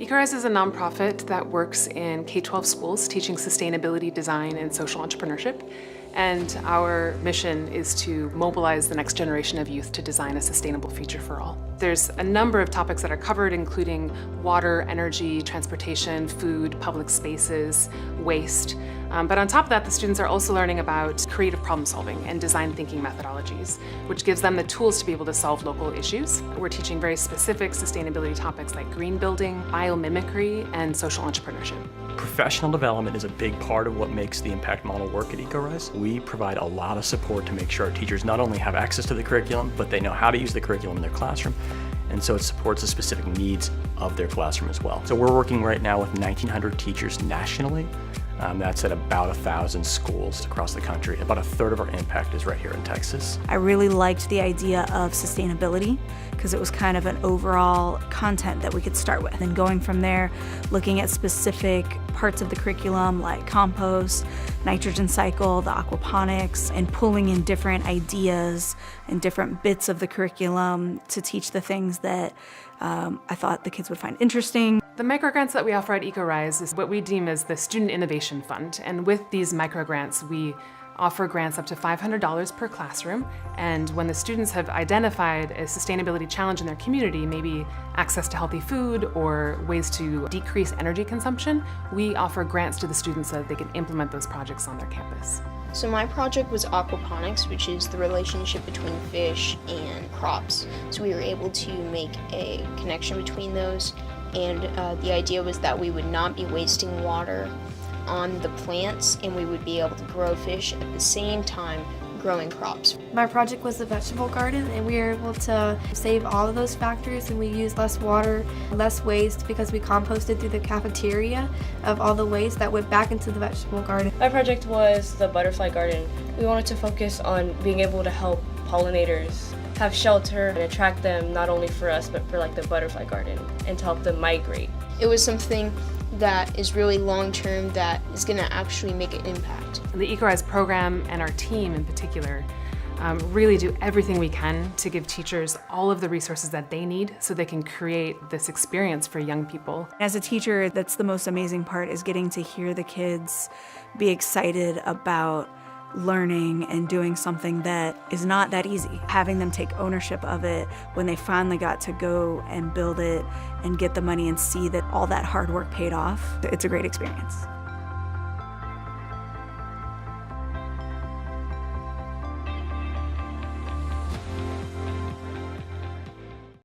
EcoRise is a nonprofit that works in K-12 schools teaching sustainability, design, and social entrepreneurship. And our mission is to mobilize the next generation of youth to design a sustainable future for all. There's a number of topics that are covered, including water, energy, transportation, food, public spaces, waste. But on top of that, the students are also learning about creative problem solving and design thinking methodologies, which gives them the tools to be able to solve local issues. We're teaching very specific sustainability topics like green building, biomimicry, and social entrepreneurship. Professional development is a big part of what makes the impact model work at EcoRise. We provide a lot of support to make sure our teachers not only have access to the curriculum, but they know how to use the curriculum in their classroom. And so it supports the specific needs of their classroom as well. So we're working right now with 1,900 teachers nationally. That's at about 1,000 schools across the country. About a third of our impact is right here in Texas. I really liked the idea of sustainability because it was kind of an overall content that we could start with. And going from there, looking at specific parts of the curriculum like compost, nitrogen cycle, the aquaponics, and pulling in different ideas and different bits of the curriculum to teach the things that I thought the kids would find interesting. The microgrants that we offer at EcoRise is what we deem as the Student Innovation Fund. And with these microgrants, we offer grants up to $500 per classroom. And when the students have identified a sustainability challenge in their community, maybe access to healthy food or ways to decrease energy consumption, we offer grants to the students so that they can implement those projects on their campus. So my project was aquaponics, which is the relationship between fish and crops. So we were able to make a connection between those, and the idea was that we would not be wasting water on the plants, and we would be able to grow fish at the same time growing crops. My project was the vegetable garden, and we were able to save all of those factors, and we used less water, less waste, because we composted through the cafeteria of all the waste that went back into the vegetable garden. My project was the butterfly garden. We wanted to focus on being able to help pollinators have shelter and attract them, not only for us, but for like the butterfly garden, and to help them migrate. It was something that is really long-term, that is going to actually make an impact. The EcoRise program and our team in particular really do everything we can to give teachers all of the resources that they need so they can create this experience for young people. As a teacher, that's the most amazing part, is getting to hear the kids be excited about learning and doing something that is not that easy. Having them take ownership of it when they finally got to go and build it and get the money and see that all that hard work paid off, it's a great experience.